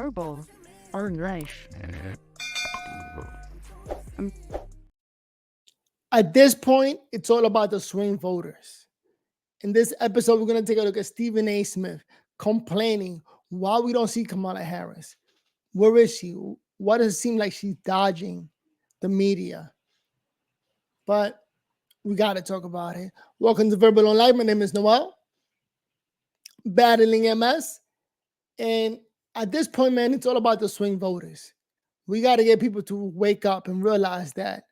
horrible our life. Um, At this point, it's all about the swing voters. In this episode, we're going to take a look at Stephen A. Smith complaining why we don't see Kamala Harris. Where is she? Why does it seem like she's dodging the media? But we got to talk about it. Welcome to Verbal Online. My name is Noel, battling MS. And at this point, man, it's all about the swing voters. We got to get people to wake up and realize that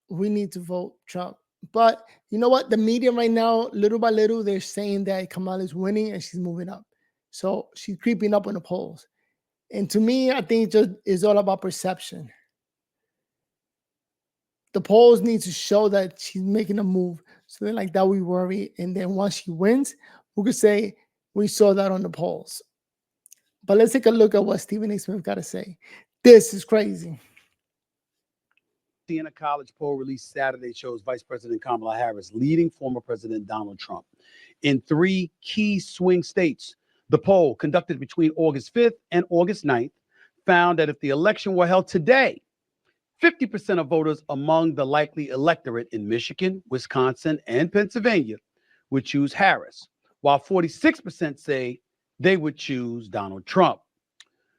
we need to vote Trump. But you know what? The media right now, little by little, they're saying that Kamala is winning and she's moving up. So she's creeping up on the polls. And to me, I think it just is all about perception. The polls need to show that she's making a move. So then like that we worry. And then once she wins, we could say we saw that on the polls. But let's take a look at what Stephen A. Smith got to say. This is crazy. In a college poll released Saturday shows Vice President Kamala Harris leading former President Donald Trump in 3 key swing states. The poll, conducted between August 5th and August 9th, found that if the election were held today, 50% of voters among the likely electorate in Michigan, Wisconsin, and Pennsylvania would choose Harris, while 46% say they would choose Donald Trump.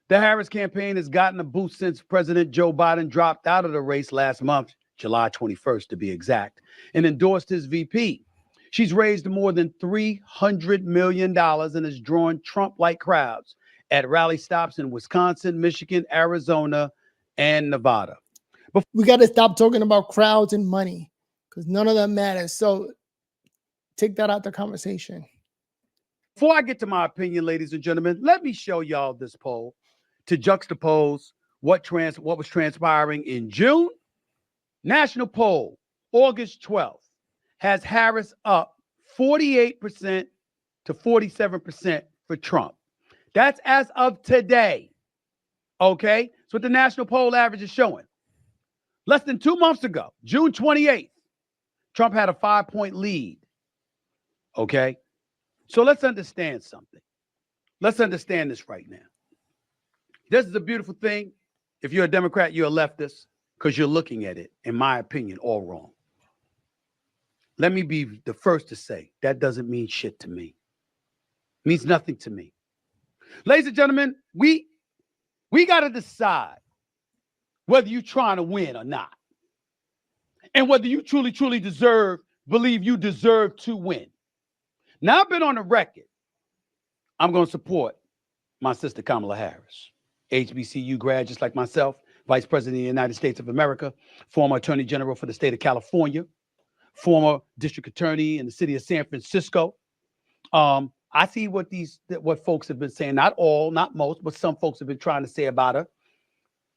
The Harris campaign has gotten a boost since President Joe Biden dropped out of the race last month, July 21st to be exact, and endorsed his VP. She's raised more than $300 million and has drawn Trump-like crowds at rally stops in Wisconsin, Michigan, Arizona, and Nevada. We got to stop talking about crowds and money because none of that matters. So take that out the conversation. Before I get to my opinion, ladies and gentlemen, let me show y'all this poll to juxtapose what was transpiring in June. National poll, August 12th, has Harris up 48% to 47% for Trump. That's as of today. Okay? That's what the national poll average is showing. Less than 2 months ago, June 28th, Trump had a 5-point lead. Okay? So let's understand something. Let's understand this right now. This is a beautiful thing. If you're a Democrat, you're a leftist because you're looking at it, in my opinion, all wrong. Let me be the first to say that doesn't mean shit to me. It means nothing to me. Ladies and gentlemen, we got to decide whether you're trying to win or not. And whether you truly believe you deserve to win. Now, I've been on the record. I'm going to support my sister Kamala Harris. HBCU grad, just like myself, Vice President of the United States of America, former Attorney General for the state of California, former District Attorney in the city of San Francisco. I see what folks have been saying. Not all, not most, but some folks have been trying to say about her.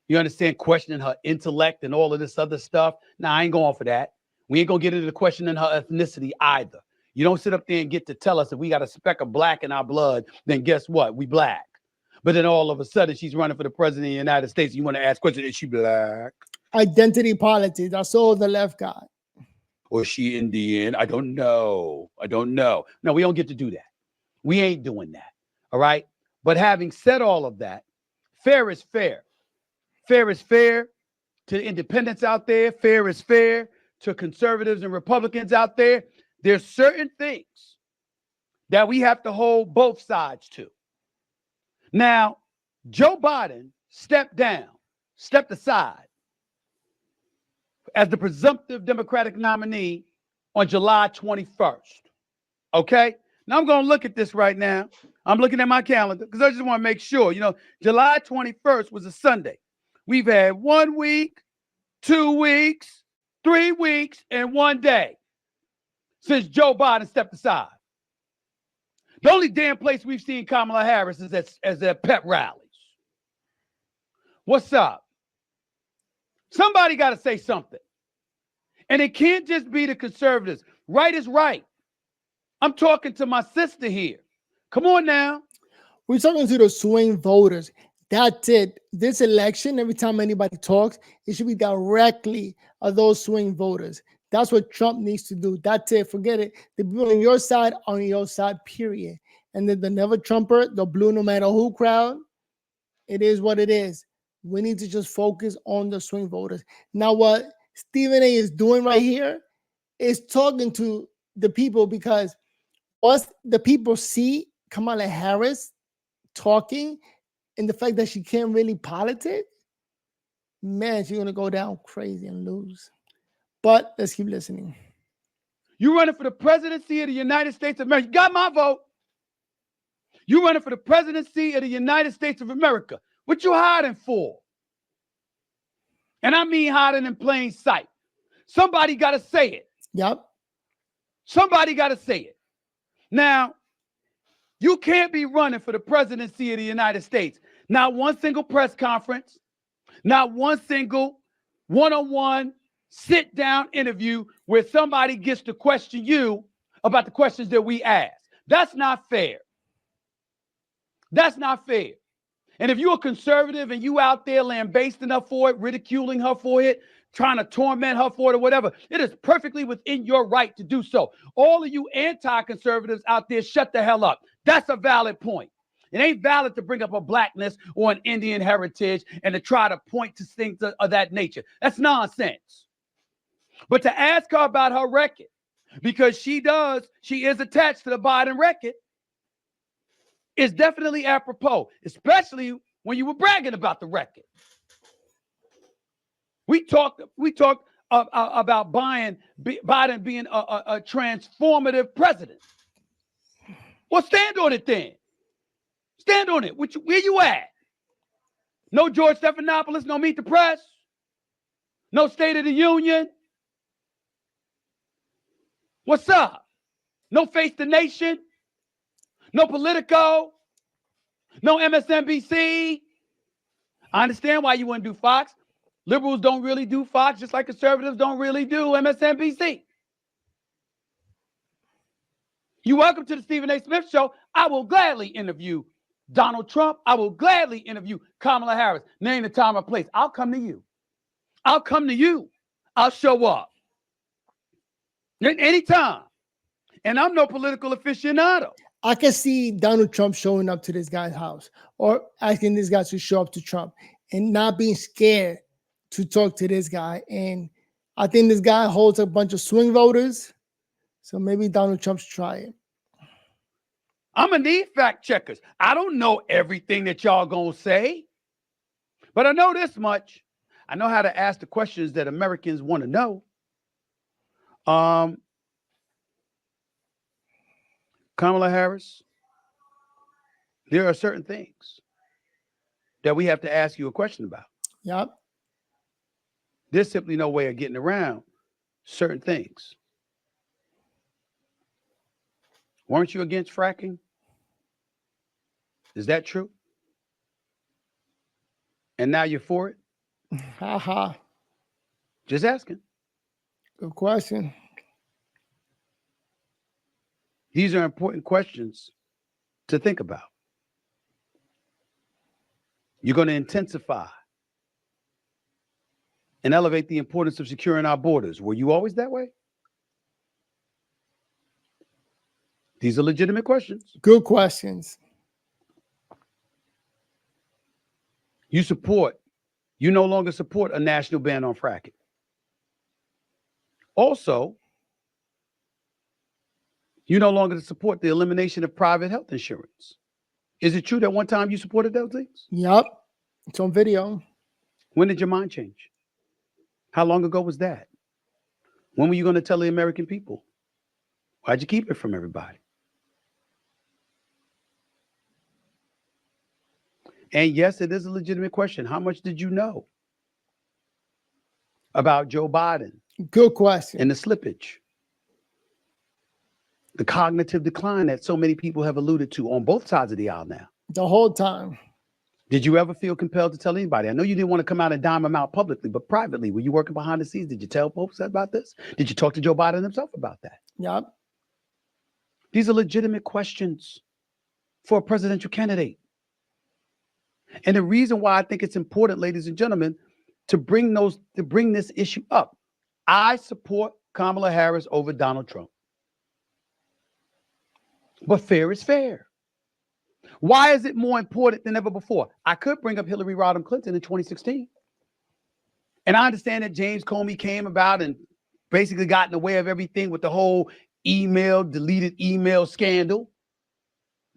You understand, questioning her intellect and all of this other stuff. Now, I ain't going for that. We ain't going to get into the questioning her ethnicity either. You don't sit up there and get to tell us if we got a speck of black in our blood, then guess what? We black. But then all of a sudden, she's running for the president of the United States. You want to ask questions, is she black? Identity politics. That's all the left got. Or is she Indian? I don't know. No, we don't get to do that. We ain't doing that. All right? But having said all of that, fair is fair. Fair is fair to independents out there. Fair is fair to conservatives and Republicans out there. There's certain things that we have to hold both sides to. Now, Joe Biden stepped aside as the presumptive Democratic nominee on July 21st. Okay? Now, I'm going to look at this right now. I'm looking at my calendar because I just want to make sure. July 21st was a Sunday. We've had 1 week, 2 weeks, 3 weeks, and 1 day since Joe Biden stepped aside. The only damn place we've seen Kamala Harris is at pep rallies. What's up? Somebody got to say something. And it can't just be the conservatives. Right is right. I'm talking to my sister here. Come on now. We're talking to the swing voters. That's it. This election, every time anybody talks, it should be directly of those swing voters. That's what Trump needs to do. That's it. Forget it. The people on your side are on your side, period. And then the never Trumper, the blue no matter who crowd, It is what it is. We need to just focus on the swing voters. Now, what Stephen A is doing right here is talking to the people, because once the people see Kamala Harris talking and the fact that she can't really politic, man, she's going to go down crazy and lose. But let's keep listening. You running for the presidency of the United States of America. You got my vote. You running for the presidency of the United States of America. What you hiding for? And I mean hiding in plain sight. Somebody got to say it. Yep. Somebody got to say it. Now, you can't be running for the presidency of the United States. Not one single press conference, not one single one-on-one sit-down interview where somebody gets to question you about the questions that we ask. That's not fair. That's not fair. And if you're a conservative and you out there lambasting her for it, ridiculing her for it, trying to torment her for it or whatever, it is perfectly within your right to do so. All of you anti-conservatives out there, shut the hell up. That's a valid point. It ain't valid to bring up a blackness or an Indian heritage and to try to point to things of that nature. That's nonsense. But to ask her about her record, because she is attached to the Biden record, is definitely apropos, especially when you were bragging about the record. We talked about Biden being a transformative president. Well, stand on it then. Stand on it. Where you at? No George Stephanopoulos, no Meet the Press, no State of the Union. What's up? No Face the Nation, no Politico, no MSNBC. I understand why you wouldn't do Fox. Liberals don't really do Fox, just like conservatives don't really do MSNBC. You're welcome to the Stephen A. Smith Show. I will gladly interview Donald Trump. I will gladly interview Kamala Harris. Name the time or place. I'll come to you. I'll come to you. I'll show up. Anytime. And I'm no political aficionado. I can see Donald Trump showing up to this guy's house or asking this guy to show up to Trump and not being scared to talk to this guy. And I think this guy holds a bunch of swing voters. So maybe Donald Trump should try it. I'm going to need fact checkers. I don't know everything that y'all going to say, but I know this much. I know how to ask the questions that Americans want to know. Kamala Harris, there are certain things that we have to ask you a question about. Yep. There's simply no way of getting around certain things. Weren't you against fracking? Is that true? And now you're for it? Haha. Just asking. Good question. These are important questions to think about. You're going to intensify and elevate the importance of securing our borders. Were you always that way? These are legitimate questions. Good questions. You no longer support a national ban on fracking. Also, you no longer support the elimination of private health insurance. Is it true that one time you supported those things? Yep. It's on video. When did your mind change? How long ago was that? When were you going to tell the American people? Why'd you keep it from everybody? And yes, it is a legitimate question. How much did you know about Joe Biden? Good question. And the slippage, the cognitive decline that so many people have alluded to on both sides of the aisle now. The whole time. Did you ever feel compelled to tell anybody? I know you didn't want to come out and dime them out publicly, but privately, were you working behind the scenes? Did you tell folks about this? Did you talk to Joe Biden himself about that? Yep. These are legitimate questions for a presidential candidate. And the reason why I think it's important, ladies and gentlemen, to bring this issue up. I support Kamala Harris over Donald Trump. But fair is fair. Why is it more important than ever before? I could bring up Hillary Rodham Clinton in 2016. And I understand that James Comey came about and basically got in the way of everything with the whole deleted email scandal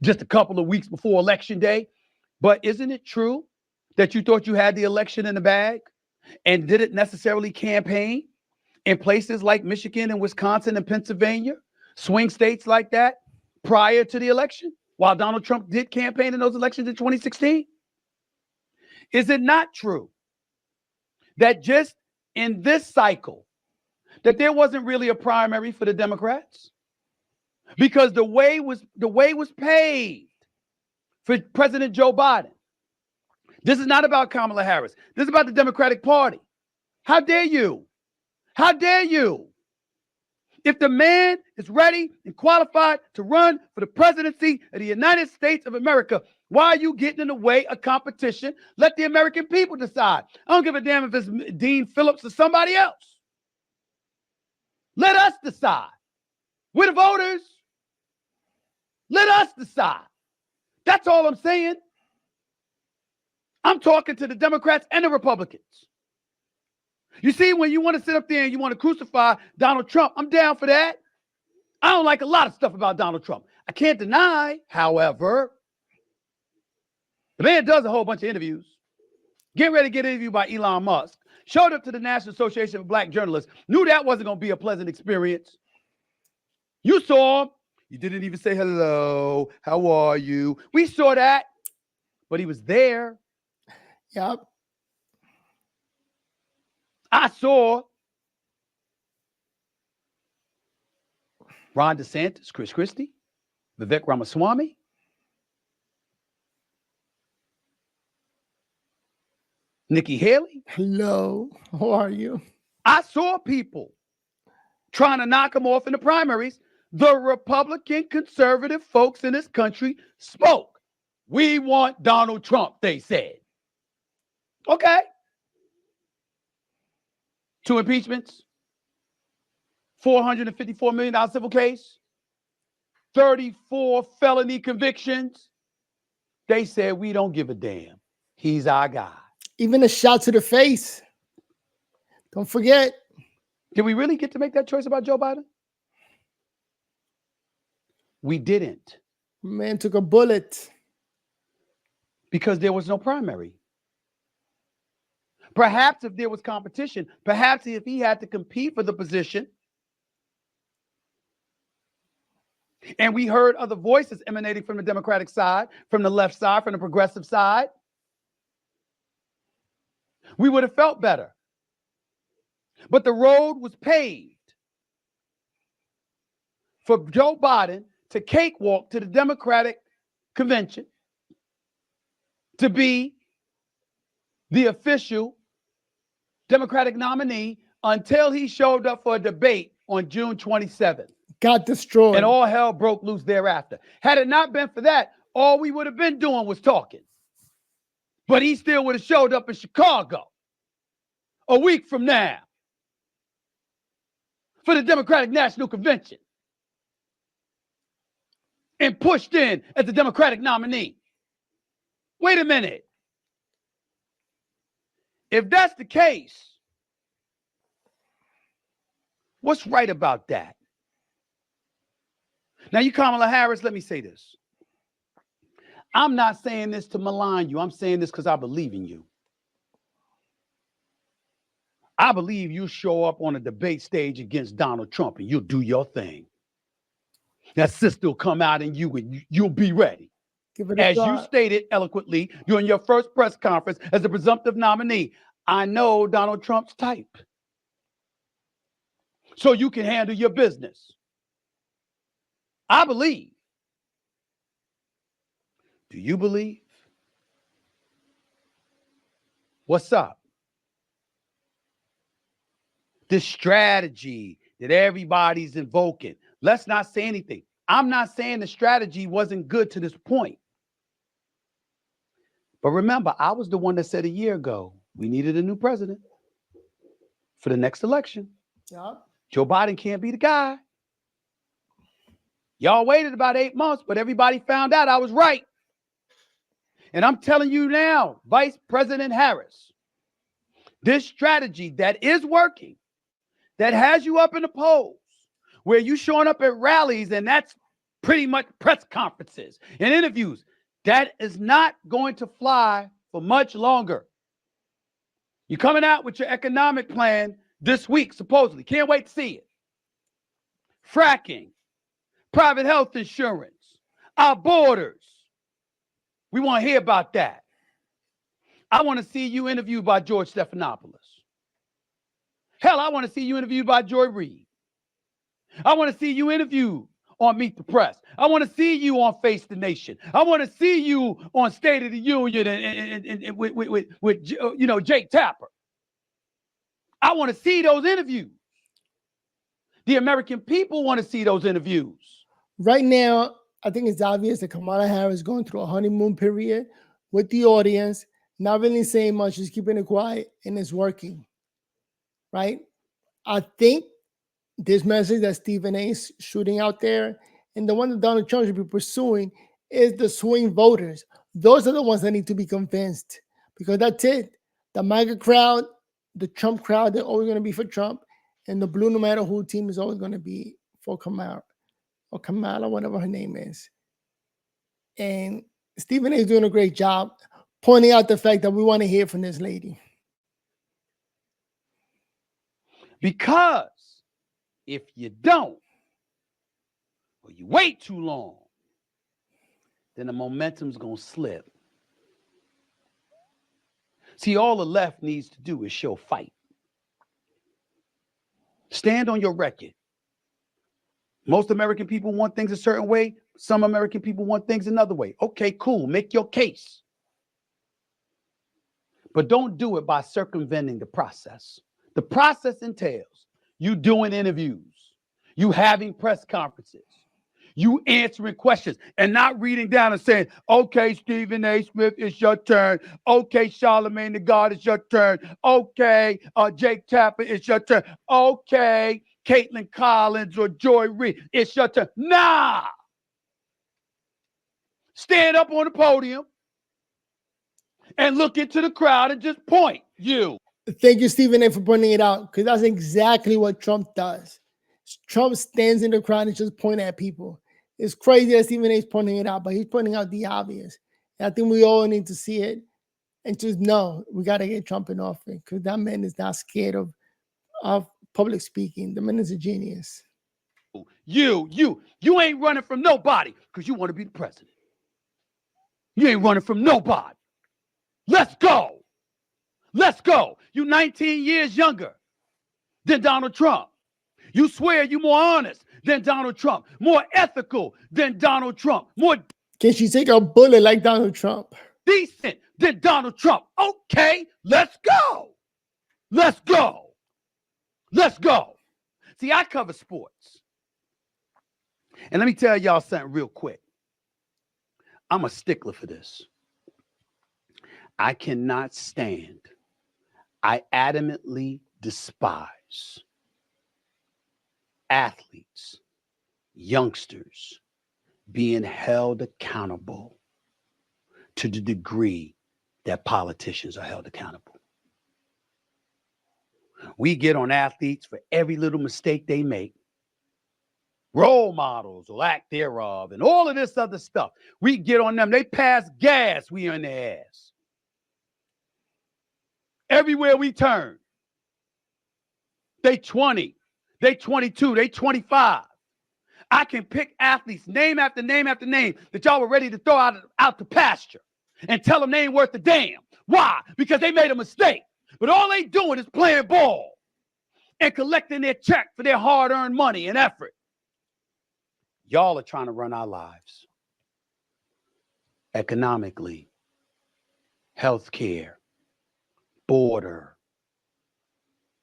just a couple of weeks before Election Day. But isn't it true that you thought you had the election in the bag and didn't necessarily campaign in places like Michigan and Wisconsin and Pennsylvania, swing states like that, prior to the election, while Donald Trump did campaign in those elections in 2016? Is it not true that just in this cycle, that there wasn't really a primary for the Democrats? Because the way was paved for President Joe Biden. This is not about Kamala Harris. This is about the Democratic Party. How dare you? How dare you? If the man is ready and qualified to run for the presidency of the United States of America, why are you getting in the way of competition? Let the American people decide. I don't give a damn if it's Dean Phillips or somebody else. Let us decide. We're the voters. Let us decide. That's all I'm saying. I'm talking to the Democrats and the Republicans. You see, when you want to sit up there and you want to crucify Donald Trump, I'm down for that. I don't like a lot of stuff about Donald Trump. I can't deny, however, the man does a whole bunch of interviews. Getting ready to get interviewed by Elon Musk. Showed up to the National Association of Black Journalists. Knew that wasn't going to be a pleasant experience. You saw him. You didn't even say hello. How are you? We saw that. But he was there. Yep. I saw Ron DeSantis, Chris Christie, Vivek Ramaswamy, Nikki Haley. Hello. How are you? I saw people trying to knock him off in the primaries. The Republican conservative folks in this country spoke. We want Donald Trump, they said. Okay. 2 impeachments, $454 million civil case, 34 felony convictions. They said, we don't give a damn. He's our guy. Even a shot to the face. Don't forget. Did we really get to make that choice about Joe Biden? We didn't. Man took a bullet. Because there was no primary. Perhaps if there was competition, perhaps if he had to compete for the position, and we heard other voices emanating from the Democratic side, from the left side, from the progressive side, we would have felt better. But the road was paved for Joe Biden to cakewalk to the Democratic convention to be the official Democratic nominee until he showed up for a debate on June 27th. Got destroyed. And all hell broke loose thereafter. Had it not been for that, all we would have been doing was talking. But he still would have showed up in Chicago a week from now for the Democratic National Convention and pushed in as the Democratic nominee. Wait a minute. If that's the case, what's right about that? Now, you Kamala Harris, let me say this. I'm not saying this to malign you. I'm saying this because I believe in you. I believe you show up on a debate stage against Donald Trump and you'll do your thing. That sister will come out in you and you'll be ready. As you stated eloquently during your first press conference as a presumptive nominee, I know Donald Trump's type. So you can handle your business. I believe. Do you believe? What's up? This strategy that everybody's invoking. Let's not say anything. I'm not saying the strategy wasn't good to this point. But remember, I was the one that said a year ago, we needed a new president for the next election. Yep. Joe Biden can't be the guy. Y'all waited about 8 months, but everybody found out I was right. And I'm telling you now, Vice President Harris, this strategy that is working, that has you up in the polls, where you showing up at rallies, and that's pretty much press conferences and interviews, that is not going to fly for much longer. You're coming out with your economic plan this week, supposedly. Can't wait to see it. Fracking, private health insurance, our borders. We want to hear about that. I want to see you interviewed by George Stephanopoulos. Hell, I want to see you interviewed by Joy Reid. I want to see you interviewed on Meet the Press. I want to see you on Face the Nation. I want to see you on State of the Union and with Jake Tapper. I want to see those interviews. The American people want to see those interviews. Right now, I think it's obvious that Kamala Harris is going through a honeymoon period with the audience, not really saying much, just keeping it quiet, and it's working. Right? I think this message that Stephen A is shooting out there, and the one that Donald Trump should be pursuing, is the swing voters. Those are the ones that need to be convinced, because that's it. The MAGA crowd, the Trump crowd, they're always going to be for Trump, and the blue, no matter who team, is always going to be for Kamala, or Kamala, whatever her name is. And Stephen A is doing a great job pointing out the fact that we want to hear from this lady. Because if you don't, or you wait too long, then the momentum's going to slip. See, all the left needs to do is show fight. Stand on your record. Most American people want things a certain way. Some American people want things another way. Okay, cool. Make your case. But don't do it by circumventing the process. The process entails you doing interviews, you having press conferences, you answering questions, and not reading down and saying, okay, Stephen A. Smith, it's your turn. Okay, Charlamagne the God, it's your turn. Okay, Jake Tapper, it's your turn. Okay, Caitlin Collins or Joy Reid, it's your turn. Nah! Stand up on the podium and look into the crowd and just point you. Thank you, Stephen A, for pointing it out, because that's exactly what Trump does. Trump stands in the crowd and just points at people. It's crazy that Stephen A is pointing it out, but he's pointing out the obvious. And I think we all need to see it and just know we got to get Trump in office, because that man is not scared of public speaking. The man is a genius. You ain't running from nobody because you want to be the president. You ain't running from nobody. Let's go. Let's go. You 19 years younger than Donald Trump. You swear you more honest than Donald Trump, more ethical than Donald Trump, more Can she take a bullet like Donald Trump? decent than Donald Trump. Okay, let's go. Let's go. Let's go. See, I cover sports. And let me tell y'all something real quick. I'm a stickler for this. I cannot stand, I adamantly despise athletes, youngsters being held accountable to the degree that politicians are held accountable. We get on athletes for every little mistake they make. Role models or lack thereof, and all of this other stuff. We get on them. They pass gas, we on their ass. Everywhere we turn. They 20, they 22, they 25. I can pick athletes, name after name after name, that y'all were ready to throw out the pasture and tell them they ain't worth a damn. Why? Because they made a mistake. But all they doing is playing ball and collecting their check for their hard-earned money and effort. Y'all are trying to run our lives. Economically, healthcare, border.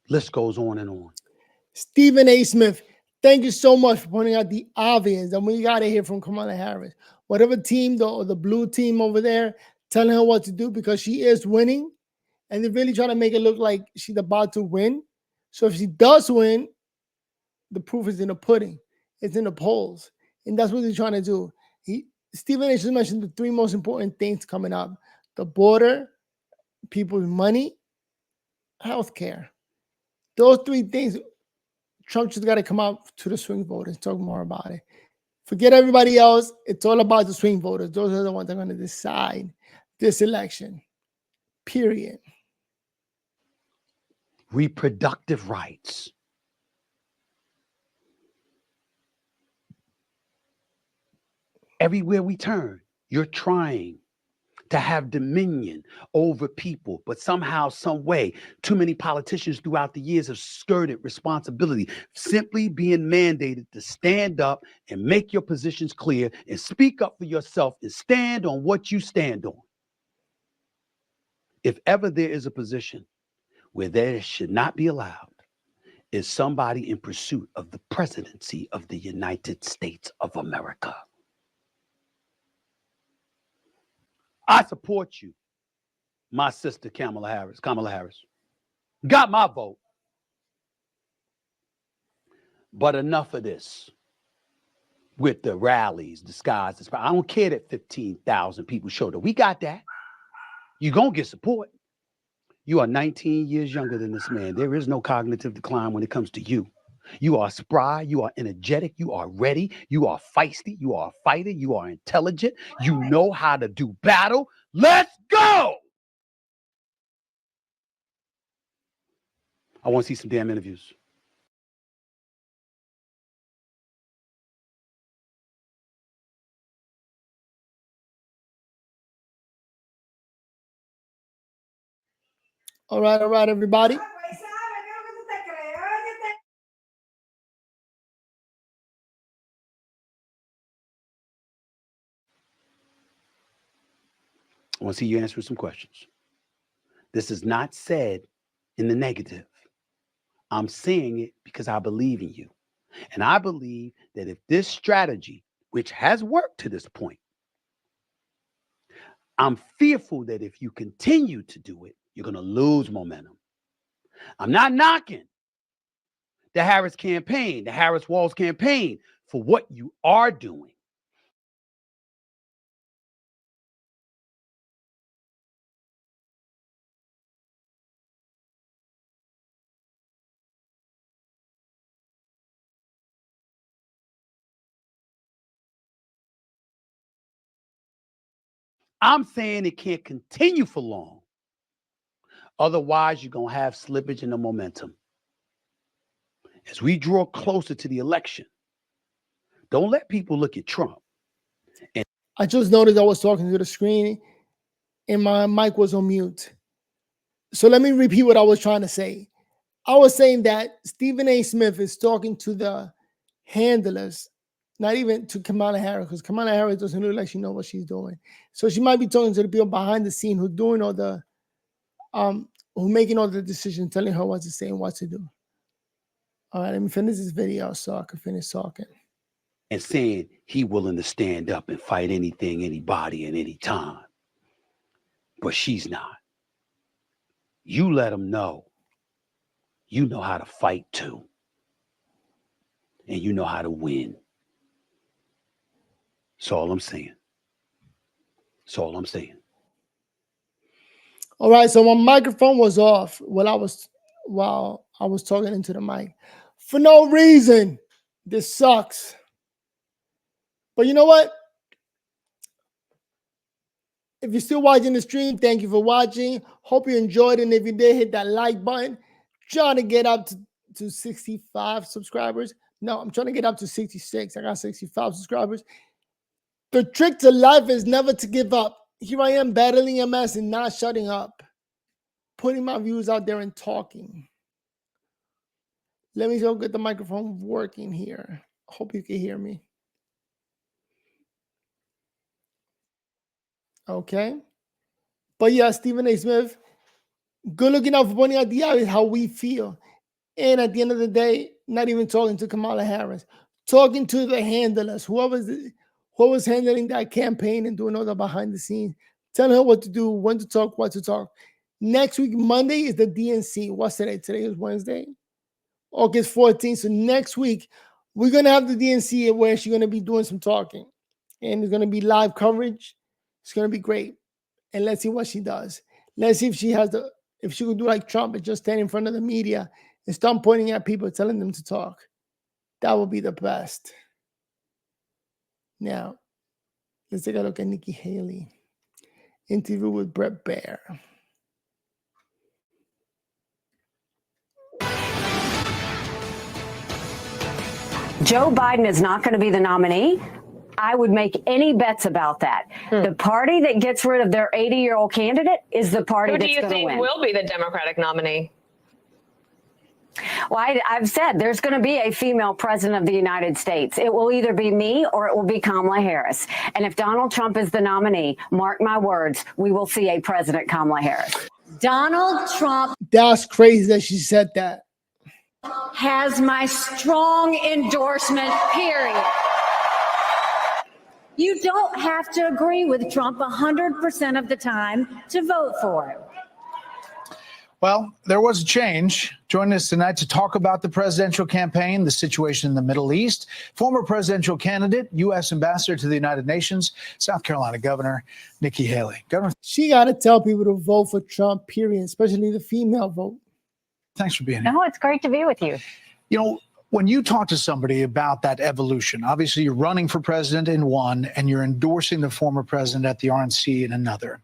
List goes on and on. Stephen A. Smith, thank you so much for pointing out the obvious. And we got to hear from Kamala Harris. Whatever team, the blue team over there, telling her what to do, because she is winning. And they're really trying to make it look like she's about to win. So if she does win, the proof is in the pudding. It's in the polls. And that's what they're trying to do. Stephen A. just mentioned the three most important things coming up: the border, people's money, healthcare. Those three things, Trump just got to come out to the swing voters, talk more about it. Forget everybody else. It's all about the swing voters. Those are the ones that are going to decide this election. Period. Reproductive rights. Everywhere we turn, you're trying to have dominion over people, but somehow, some way, too many politicians throughout the years have skirted responsibility, simply being mandated to stand up and make your positions clear and speak up for yourself and stand on what you stand on. If ever there is a position where there should not be allowed, is somebody in pursuit of the presidency of the United States of America. I support you, my sister Kamala Harris. Got my vote. But enough of this with the rallies, disguises. I don't care that 15,000 people showed up. We got that. You're going to get support. You are 19 years younger than this man. There is no cognitive decline when it comes to you. You are spry, you are energetic, you are ready, you are feisty, you are a fighter, you are intelligent, you know how to do battle. Let's go! I want to see some damn interviews. All right, everybody. I want to see you answer some questions. This is not said in the negative. I'm saying it because I believe in you. And I believe that if this strategy, which has worked to this point, I'm fearful that if you continue to do it, you're going to lose momentum. I'm not knocking the Harris campaign, the Harris-Walz campaign for what you are doing. I'm saying it can't continue for long. Otherwise, you're going to have slippage in the momentum. As we draw closer to the election, don't let people look at Trump. And I just noticed I was talking to the screen and my mic was on mute. So let me repeat what I was trying to say. I was saying that Stephen A. Smith is talking to the handlers, not even to Kamala Harris, because Kamala Harris doesn't look like she knows what she's doing. So she might be talking to the people behind the scene who doing all the, who making all the decisions, telling her what to say and what to do. All right, let me finish this video so I can finish talking. And saying he willing to stand up and fight anything, anybody, at any time. But she's not. You let him know you know how to fight too. And you know how to win. That's all I'm saying. That's all I'm saying. All right, so my microphone was off while I was talking into the mic. For no reason. This sucks. But you know what? If you're still watching the stream, thank you for watching. Hope you enjoyed it. And if you did, hit that like button. Trying to get up to 65 subscribers. No, I'm trying to get up to 66. I got 65 subscribers. The trick to life is never to give up. Here I am battling MS and not shutting up. Putting my views out there and talking. Let me go get the microphone working here. Hope you can hear me. Okay. But yeah, Stephen A. Smith, good looking out for pointing out the obvious, how we feel. And at the end of the day, not even talking to Kamala Harris, talking to the handlers, who was handling that campaign and doing all the behind the scenes, telling her what to do, when to talk, what to talk. Next week, Monday, is the DNC. What's today? Today is Wednesday, August 14th. So next week, we're going to have the DNC where she's going to be doing some talking. and it's going to be live coverage. It's going to be great. And let's see what she does. Let's see if she could do like Trump and just stand in front of the media and start pointing at people, telling them to talk. That would be the best. Now, let's take a look at Nikki Haley. Interview with Bret Baier. Joe Biden is not going to be the nominee. I would make any bets about that. The party that gets rid of their 80-year-old candidate is the party that's going to win. Who do you think will be the Democratic nominee? Well, I've said there's going to be a female president of the United States. It will either be me or it will be Kamala Harris. And if Donald Trump is the nominee, mark my words, we will see a President Kamala Harris. Donald Trump. That's crazy that she said that. Has my strong endorsement, period. You don't have to agree with Trump 100% of the time to vote for him. Well, there was a change. Joining us tonight to talk about the presidential campaign, the situation in the Middle East, former presidential candidate, U.S. Ambassador to the United Nations, South Carolina Governor Nikki Haley. Governor, she got to tell people to vote for Trump, period, especially the female vote. Thanks for being here. No, it's great to be with you. You know, when you talk to somebody about that evolution, obviously you're running for president in one and you're endorsing the former president at the RNC in another.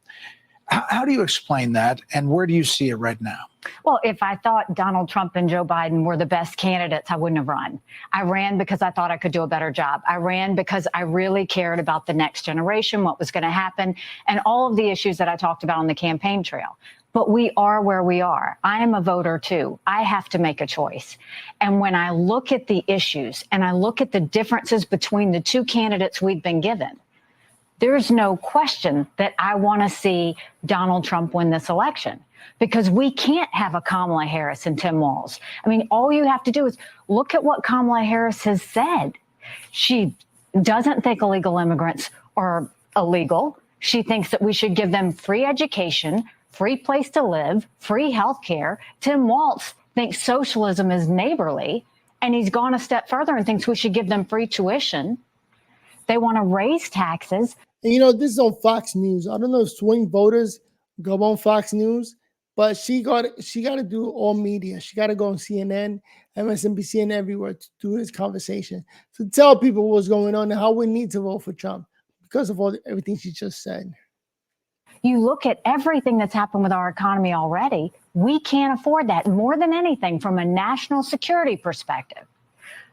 How do you explain that, and where do you see it right now? Well, if I thought Donald Trump and Joe Biden were the best candidates, I wouldn't have run. I ran because I thought I could do a better job. I ran because I really cared about the next generation, what was going to happen, and all of the issues that I talked about on the campaign trail. But we are where we are. I am a voter, too. I have to make a choice. And when I look at the issues and I look at the differences between the two candidates we've been given, there's no question that I want to see Donald Trump win this election, because we can't have a Kamala Harris and Tim Walz. I mean, all you have to do is look at what Kamala Harris has said. She doesn't think illegal immigrants are illegal. She thinks that we should give them free education, free place to live, free health care. Tim Walz thinks socialism is neighborly, and he's gone a step further and thinks we should give them free tuition. They want to raise taxes. And you know, this is on Fox News. I don't know if swing voters go on Fox News, but she got to do all media. She got to go on CNN, MSNBC, and everywhere to do this conversation, to tell people what's going on and how we need to vote for Trump because of everything she just said. You look at everything that's happened with our economy already. We can't afford that. More than anything, from a national security perspective,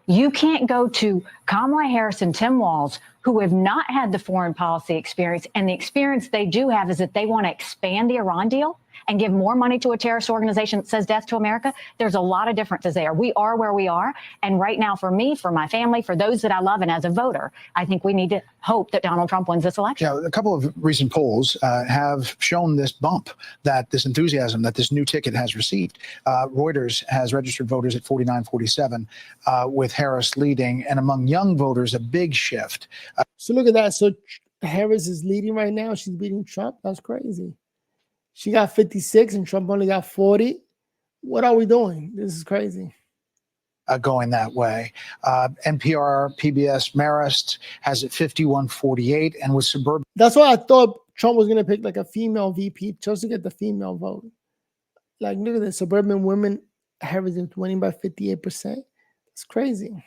you can't go to Kamala Harris and Tim Walz, who have not had the foreign policy experience. And the experience they do have is that they want to expand the Iran deal and give more money to a terrorist organization that says death to America. There's a lot of differences there. We are where we are. And right now, for me, for my family, for those that I love, and as a voter, I think we need to hope that Donald Trump wins this election. Yeah, a couple of recent polls have shown this bump, that this enthusiasm that this new ticket has received. Reuters has registered voters at 49-47, with Harris leading, and among young voters, a big shift. So look at that. So Harris is leading right now. She's beating Trump. That's crazy. She got 56 and Trump only got 40. What are we doing? This is crazy. Going that way. NPR, PBS, Marist has it 51-48, and with suburban. That's why I thought Trump was going to pick like a female VP just to get the female vote. Like, look at this. Suburban women, Harris is winning by 58%. It's crazy.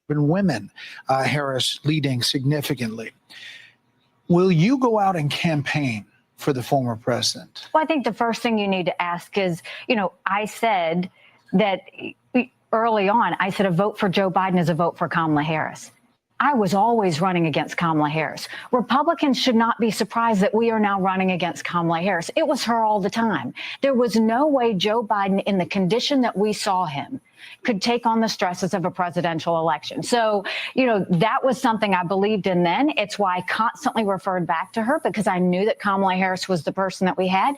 Women, Harris leading significantly. Will you go out and campaign for the former president? Well, I think the first thing you need to ask is, you know, I said that early on, I said a vote for Joe Biden is a vote for Kamala Harris. I was always running against Kamala Harris. Republicans should not be surprised that we are now running against Kamala Harris. It was her all the time. There was no way Joe Biden, in the condition that we saw him, could take on the stresses of a presidential election. So, you know, that was something I believed in then. It's why I constantly referred back to her, because I knew that Kamala Harris was the person that we had.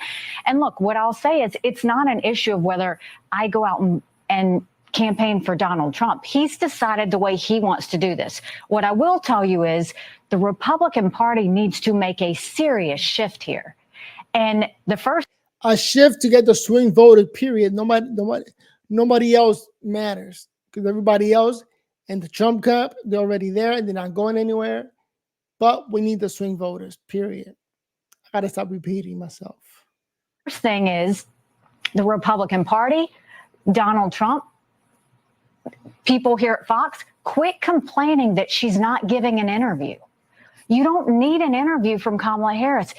And look, what I'll say is it's not an issue of whether I go out and campaign for Donald Trump. He's decided the way he wants to do this. What I will tell you is the Republican Party needs to make a serious shift here. And the first a shift to get the swing voter, period. Nobody else matters, because everybody else and the Trump camp, they're already there and they're not going anywhere. but we need the swing voters, period. I gotta stop repeating myself. First thing is the Republican Party, Donald Trump, people here at Fox, quit complaining that she's not giving an interview. You don't need an interview from Kamala Harris.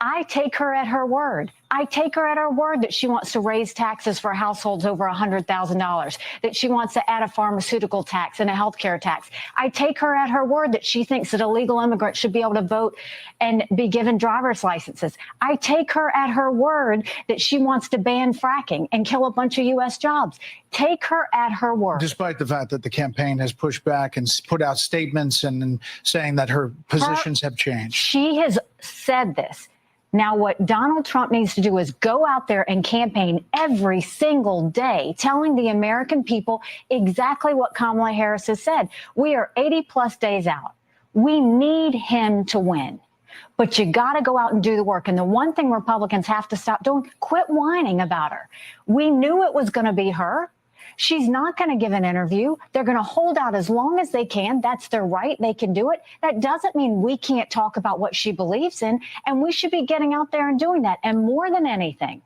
I take her at her word. I take her at her word that she wants to raise taxes for households over $100,000, that she wants to add a pharmaceutical tax and a healthcare tax. I take her at her word that she thinks that illegal immigrants should be able to vote and be given driver's licenses. I take her at her word that she wants to ban fracking and kill a bunch of U.S. jobs. Take her at her word. Despite the fact that the campaign has pushed back and put out statements and saying that her positions have changed. She has said this. Now, what Donald Trump needs to do is go out there and campaign every single day, telling the American people exactly what Kamala Harris has said. We are 80 plus days out. We need him to win. But you got to go out and do the work. And the one thing Republicans have to stop doing, quit whining about her. We knew it was going to be her. She's not going to give an interview. They're going to hold out as long as they can. That's their right. They can do it. That doesn't mean we can't talk about what she believes in, and we should be getting out there and doing that. And more than anything,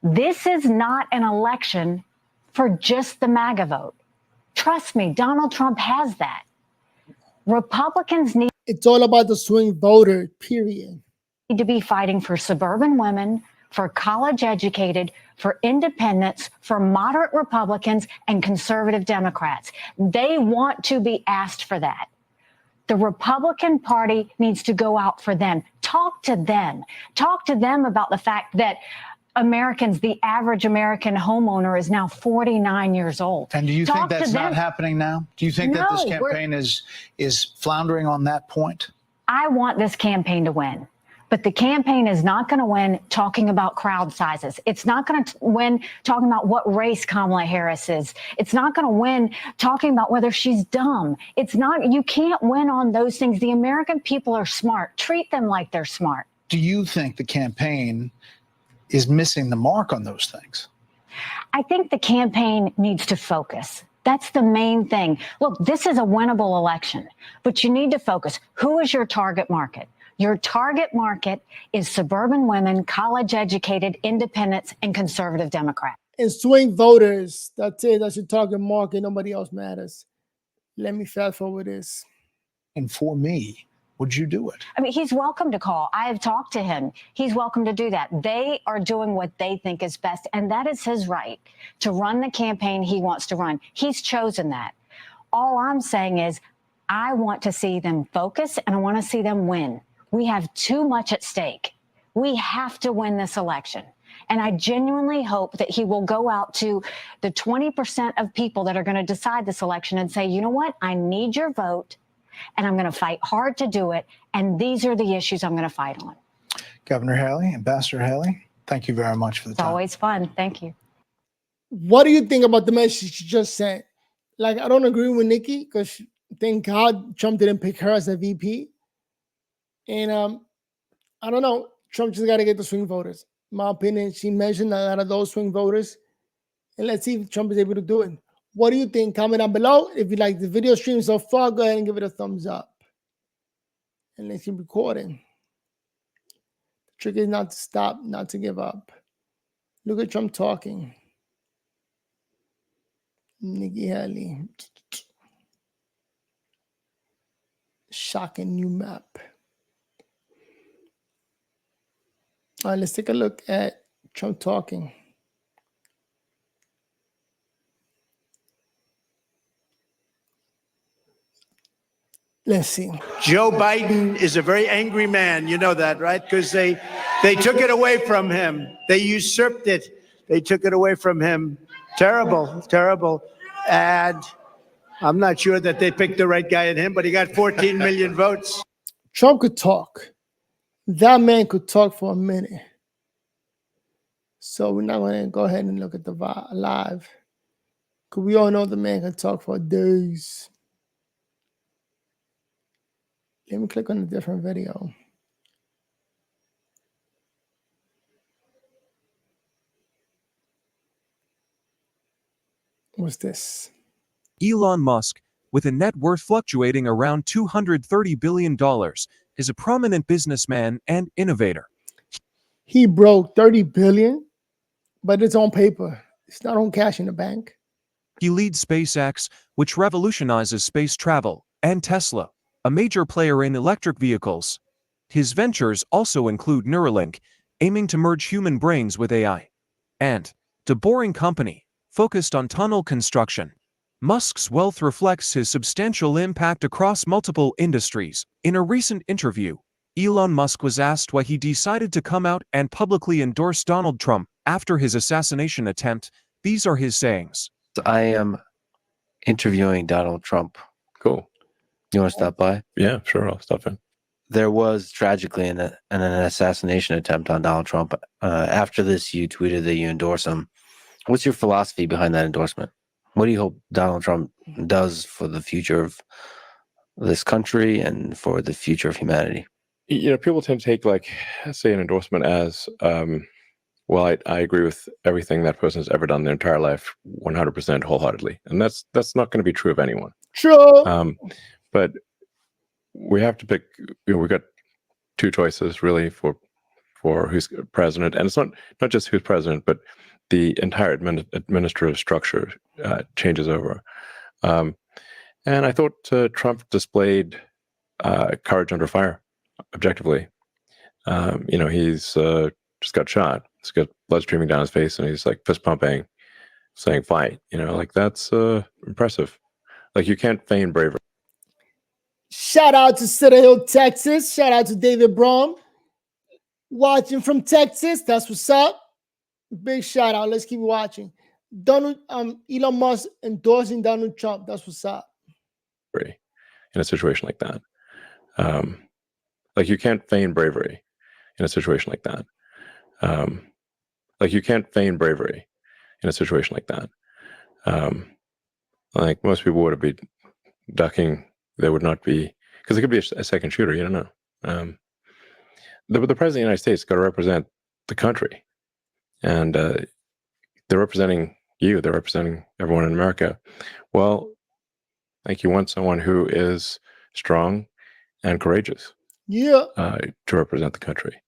this is not an election for just the MAGA vote. Trust me, Donald Trump has that. Republicans need It's all about the swing voter, period. to be fighting for suburban women, for college educated, for independents, for moderate Republicans and conservative Democrats. They want to be asked for that. The Republican Party needs to go out for them. Talk to them. Talk to them about the fact that Americans, the average American homeowner is now 49 years old. And do you Talk think that's to not them. happening now? Do you think that this No, campaign is floundering on that point? I want this campaign to win. But the campaign is not going to win talking about crowd sizes. It's not going to win talking about what race Kamala Harris is. It's not going to win talking about whether she's dumb. It's not, you can't win on those things. The American people are smart. Treat them like they're smart. Do you think the campaign is missing the mark on those things? I think the campaign needs to focus. That's the main thing. Look, this is a winnable election, but you need to focus. Who is your target market? Your target market is suburban women, college-educated, independents, and conservative Democrats. And swing voters, that's it. That's your target market. Nobody else matters. Let me fast forward this. And for me, would you do it? I mean, he's welcome to call. I have talked to him. He's welcome to do that. They are doing what they think is best, and that is his right to run the campaign he wants to run. He's chosen that. All I'm saying is I want to see them focus, and I want to see them win. We have too much at stake. We have to win this election. And I genuinely hope that he will go out to the 20% of people that are going to decide this election and say, you know what? I need your vote, and I'm going to fight hard to do it. And these are the issues I'm going to fight on. Governor Haley, Ambassador Haley, thank you very much for the time. It's always fun. Thank you. What do you think about the message she just sent? Like, I don't agree with Nikki because thank God Trump didn't pick her as a VP. And I don't know. Trump just got to get the swing voters. In my opinion, she mentioned a lot of those swing voters. And let's see if Trump is able to do it. What do you think? Comment down below. If you like the video stream so far, go ahead and give it a thumbs up. And let's keep recording. The trick is not to stop, not to give up. Look at Trump talking. Nikki Haley. Shocking new map. All right, let's take a look at Trump talking. Let's see. Joe Biden is a very angry man. You know that, right? Because they took it away from him. They usurped it. They took it away from him. Terrible, terrible. And I'm not sure that they picked the right guy in him, but he got 14 million votes. Trump could talk. That man could talk for a minute. So we're not going to go ahead and look at the live. Because we all know the man can talk for days. Let me click on a different video. What's this? Elon Musk, with a net worth fluctuating around $230 billion, is a prominent businessman and innovator. He broke 30 billion, but it's on paper. It's not on cash in the bank. He leads SpaceX, which revolutionizes space travel, and Tesla, a major player in electric vehicles. His ventures also include Neuralink, aiming to merge human brains with AI, and The Boring Company, focused on tunnel construction. Musk's wealth reflects his substantial impact across multiple industries. In a recent interview, Elon Musk was asked why he decided to come out and publicly endorse Donald Trump after his assassination attempt. These are his sayings. I am interviewing Donald Trump. Cool. You want to stop by? Yeah, sure. I'll stop in. There was tragically an assassination attempt on Donald Trump. After this, you tweeted that you endorse him. What's your philosophy behind that endorsement? What do you hope Donald Trump does for the future of this country and for the future of humanity? You know, people tend to take, like, say, an endorsement as, well, I agree with everything that person has ever done their entire life 100% wholeheartedly. And that's not going to be true of anyone. True. But we have to pick, we've got two choices really for who's president. And it's not just who's president, but the entire administrative structure changes over. And I thought Trump displayed courage under fire, objectively. He's just got shot. He's got blood streaming down his face, and he's like fist pumping, saying "fight." That's impressive. Like, you can't feign bravery. Shout out to Cedar Hill, Texas. Shout out to David Brom, watching from Texas. That's what's up. Big shout out. Let's keep watching. Elon Musk endorsing Donald Trump. That's what's up. In a situation like that, like, you can't feign bravery in a situation like that. Like, you can't feign bravery in a situation like that. Like, most people would be ducking. There would not be, because it could be a second shooter. You don't know. The president of the United States got to represent the country, and they're representing you. They're representing everyone in America. Well, like, you want someone who is strong and courageous. Yeah. To represent the country.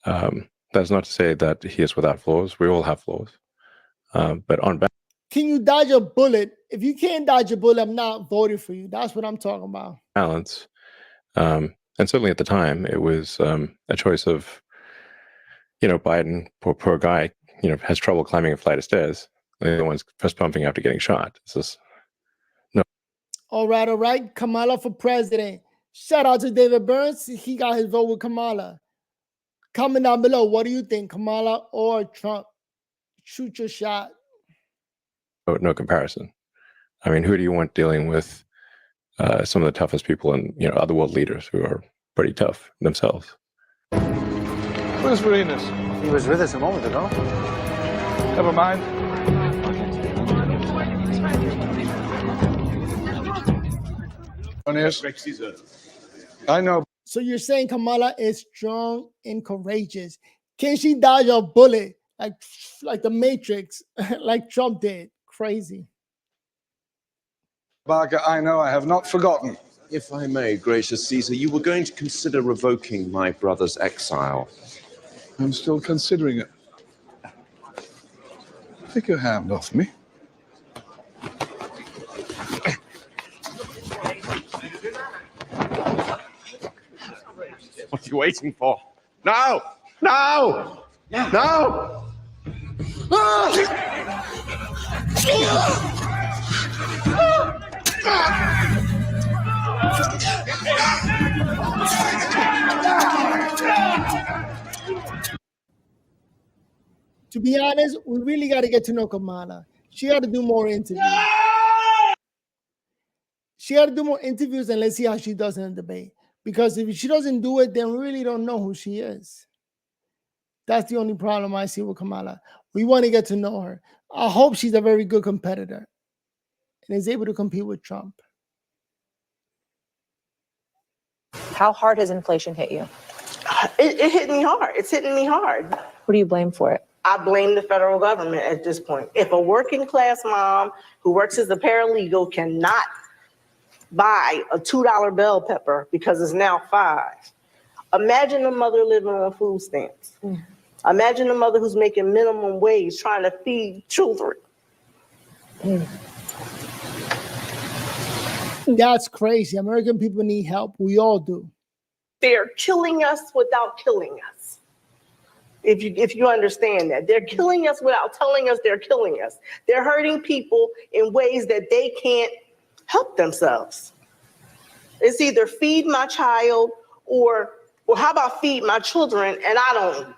That's not to say that he is without flaws. We all have flaws. But on balance. Can you dodge a bullet? If you can't dodge a bullet, I'm not voting for you. That's what I'm talking about. Balance. And certainly at the time, it was a choice of, Biden, poor guy, has trouble climbing a flight of stairs. The other one's fist pumping after getting shot. No. All right. Kamala for president. Shout out to David Burns. He got his vote with Kamala. Comment down below. What do you think, Kamala or Trump? Shoot your shot. No comparison. I mean, who do you want dealing with some of the toughest people and other world leaders who are pretty tough themselves? Where's Venus? He was with us a moment ago. Never mind. I know. So you're saying Kamala is strong and courageous. Can she dodge a bullet like the Matrix, like Trump did? Crazy. Barker, I know, I have not forgotten. If I may, gracious Caesar, you were going to consider revoking my brother's exile. I'm still considering it. Take your hand off me. What are you waiting for? No! No! No! To be honest, we really got to get to know Kamala. She got to do more interviews. And let's see how she does in the debate. Because if she doesn't do it, then we really don't know who she is. That's the only problem I see with Kamala. We want to get to know her. I hope she's a very good competitor and is able to compete with Trump. How hard has inflation hit you? It hit me hard. It's hitting me hard. What do you blame for it? I blame the federal government at this point. If a working class mom who works as a paralegal cannot buy a $2 bell pepper because it's now $5. Imagine a mother living on food stamps. Imagine a mother who's making minimum wage trying to feed children. That's crazy. American people need help. We all do. They're killing us without killing us. If you understand that. They're killing us without telling us they're killing us. They're hurting people in ways that they can't help themselves. It's either feed my child or how about feed my children and I don't eat,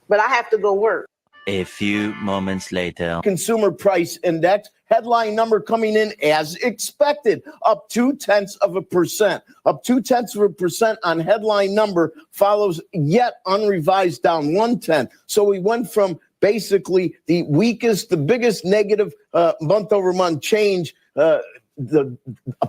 but I have to go work. A few moments later. Consumer price index headline number coming in as expected, up 0.2%. Up 0.2% on headline number follows yet unrevised down 0.1. So we went from basically the weakest, the biggest negative month over month change, a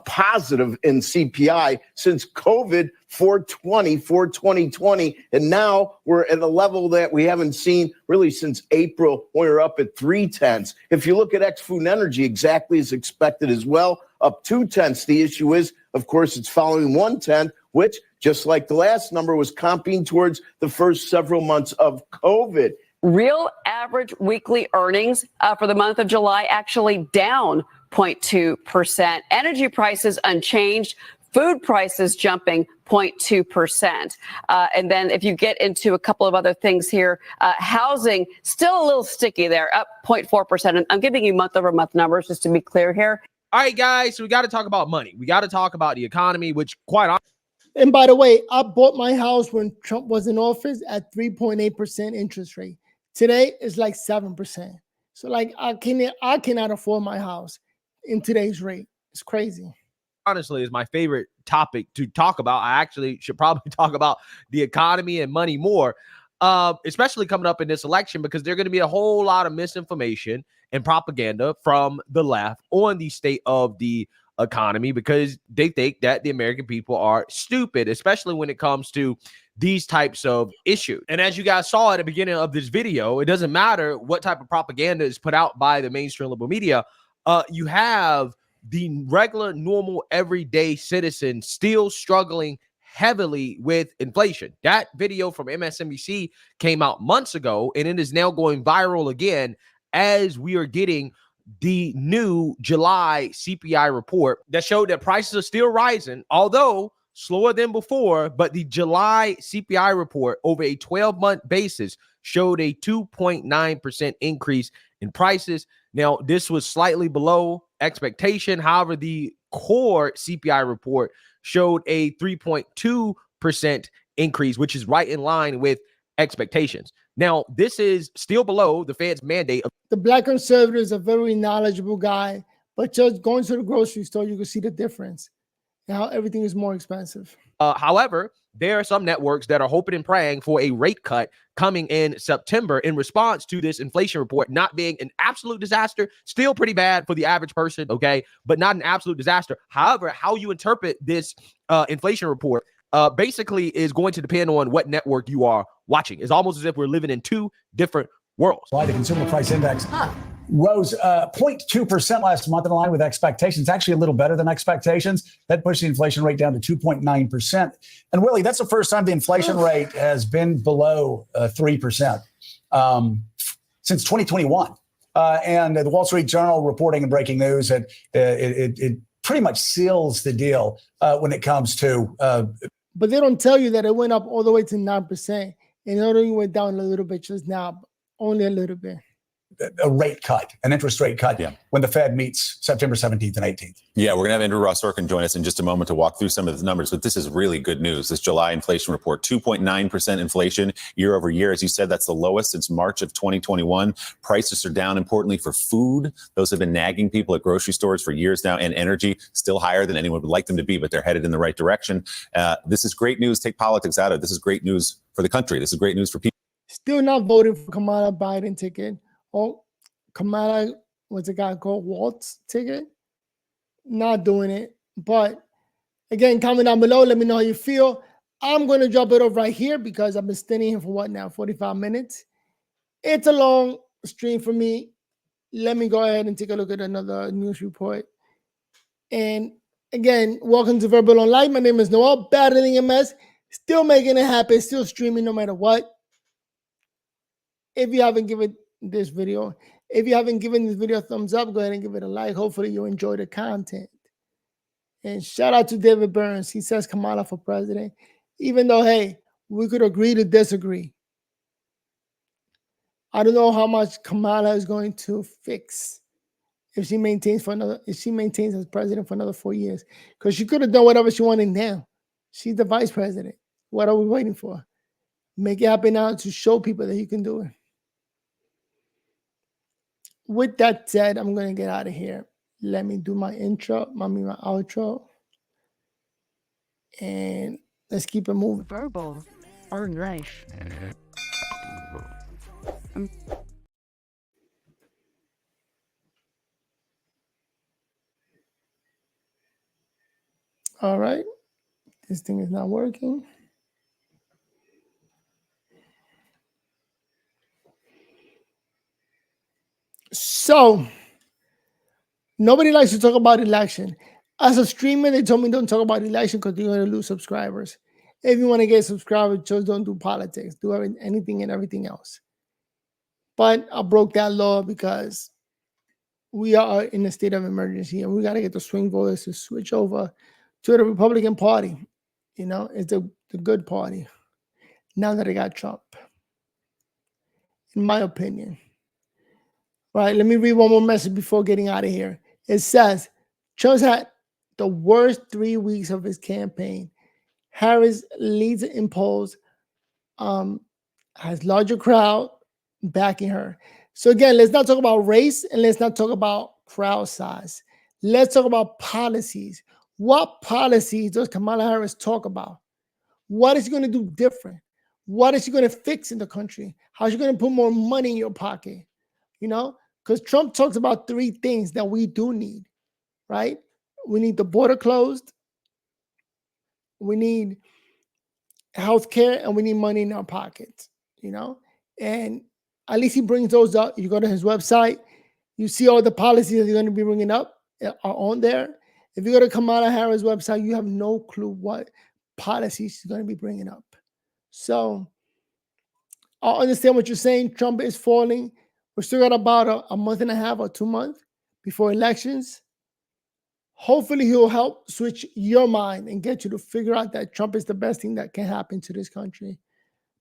positive in CPI since COVID 2020, and now we're at a level that we haven't seen really since April, when we were up at 0.3. If you look at ex-food and energy, exactly as expected as well, up 0.2. The issue is, of course, it's following 0.1, which, just like the last number, was comping towards the first several months of COVID. Real average weekly earnings for the month of July actually down 0.2%. Energy prices unchanged. Food prices jumping 0.2%. And then if you get into a couple of other things here, housing still a little sticky there, up 0.4%. And I'm giving you month over month numbers just to be clear here. All right, guys, so we got to talk about money. We got to talk about the economy, which quite honestly. And by the way, I bought my house when Trump was in office at 3.8% interest rate. Today it's like 7%. So like I cannot afford my house in today's rate. It's crazy. Honestly, is my favorite topic to talk about. I actually should probably talk about the economy and money more, especially coming up in this election, because there's going to be a whole lot of misinformation and propaganda from the left on the state of the economy, because they think that the American people are stupid, especially when it comes to these types of issues. And as you guys saw at the beginning of this video, it doesn't matter what type of propaganda is put out by the mainstream liberal media. You have the regular, normal, everyday citizen still struggling heavily with inflation. That video from MSNBC came out months ago, and it is now going viral again as we are getting the new July CPI report that showed that prices are still rising, although slower than before. But the July CPI report over a 12-month basis showed a 2.9% increase in prices. Now, this was slightly below expectation. However, the core CPI report showed a 3.2% increase, which is right in line with expectations. Now, this is still below the Fed's mandate. The Black conservative is a very knowledgeable guy, but just going to the grocery store, you can see the difference and how everything is more expensive. However, there are some networks that are hoping and praying for a rate cut coming in September in response to this inflation report not being an absolute disaster, still pretty bad for the average person, okay, but not an absolute disaster. However, how you interpret this inflation report basically is going to depend on what network you are watching. It's almost as if we're living in two different worlds. Why the consumer price index rose 0.2% last month in line with expectations, actually a little better than expectations. That pushed the inflation rate down to 2.9%. And Willie, that's the first time the inflation rate has been below 3% since 2021. And the Wall Street Journal reporting and breaking news that it pretty much seals the deal when it comes to. But they don't tell you that it went up all the way to 9%. And it only went down a little bit just now, only a little bit. A rate cut, an interest rate cut, when the Fed meets September 17th and 18th. Yeah, we're going to have Andrew Ross Sorkin join us in just a moment to walk through some of the numbers, but this is really good news. This July inflation report, 2.9% inflation year over year. As you said, that's the lowest since March of 2021. Prices are down, importantly, for food. Those have been nagging people at grocery stores for years now, and energy still higher than anyone would like them to be, but they're headed in the right direction. This is great news. Take politics out of it. This is great news for the country. This is great news for people. Still not voting for Kamala Biden ticket. Oh, Kamala, what's a guy called Waltz ticket? Not doing it. But again, comment down below. Let me know how you feel. I'm going to drop it off right here because I've been standing here for what now? 45 minutes. It's a long stream for me. Let me go ahead and take a look at another news report. And Again, welcome to Verbal Online. My name is Noel, battling a mess, still making it happen, still streaming no matter what. If you haven't given this video a thumbs up, go ahead and give it a like. Hopefully you enjoy the content. And shout out to David Burns. He says Kamala for president, even though, hey, we could agree to disagree. I don't know how much Kamala is going to fix if she maintains as president for another 4 years, because she could have done whatever she wanted now. She's the vice president. What are we waiting for? Make it happen now to show people that you can do it. With that said, I'm going to get out of here. Let me do my intro, my outro, and let's keep it moving. Verbal or life. All right. This thing is not working. So, nobody likes to talk about election. As a streamer, they told me don't talk about election because you're going to lose subscribers. If you want to get subscribers, just don't do politics. Do anything and everything else. But I broke that law because we are in a state of emergency and we got to get the swing voters to switch over to the Republican Party. You know, it's the good party. Now that it got Trump, in my opinion. All right, let me read one more message before getting out of here. It says, Trump's had the worst 3 weeks of his campaign. Harris leads in polls, has larger crowd backing her. So again, let's not talk about race and let's not talk about crowd size. Let's talk about policies. What policies does Kamala Harris talk about? What is she going to do different? What is she going to fix in the country? How is she going to put more money in your pocket? You know, because Trump talks about 3 things that we do need, right? We need the border closed. We need health care and we need money in our pockets, you know? And at least he brings those up. You go to his website, you see all the policies that he's going to be bringing up are on there. If you go to Kamala Harris' website, you have no clue what policies she's going to be bringing up. So I understand what you're saying. Trump is falling. We're still got about a month and a half or 2 months before elections. Hopefully he'll help switch your mind and get you to figure out that Trump is the best thing that can happen to this country,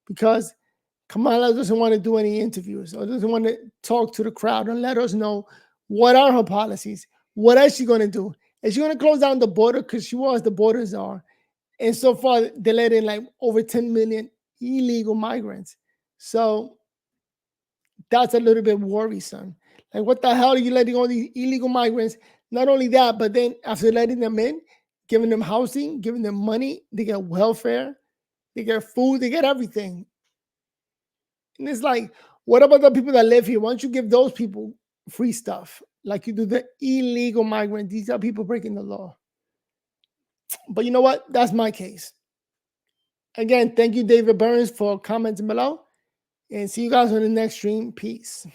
because Kamala doesn't want to do any interviews or doesn't want to talk to the crowd and let us know what are her policies. What is she going to do? Is she going to close down the border because she was the border czar? And so far, they let in like over 10 million illegal migrants. So that's a little bit worrisome. Like, what the hell are you letting all these illegal migrants? Not only that, but then after letting them in, giving them housing, giving them money, they get welfare, they get food, they get everything. And it's like, what about the people that live here? Why don't you give those people free stuff like you do the illegal migrants? These are people breaking the law. But you know what? That's my case. Again, thank you, David Burns, for commenting below. And see you guys on the next stream. Peace.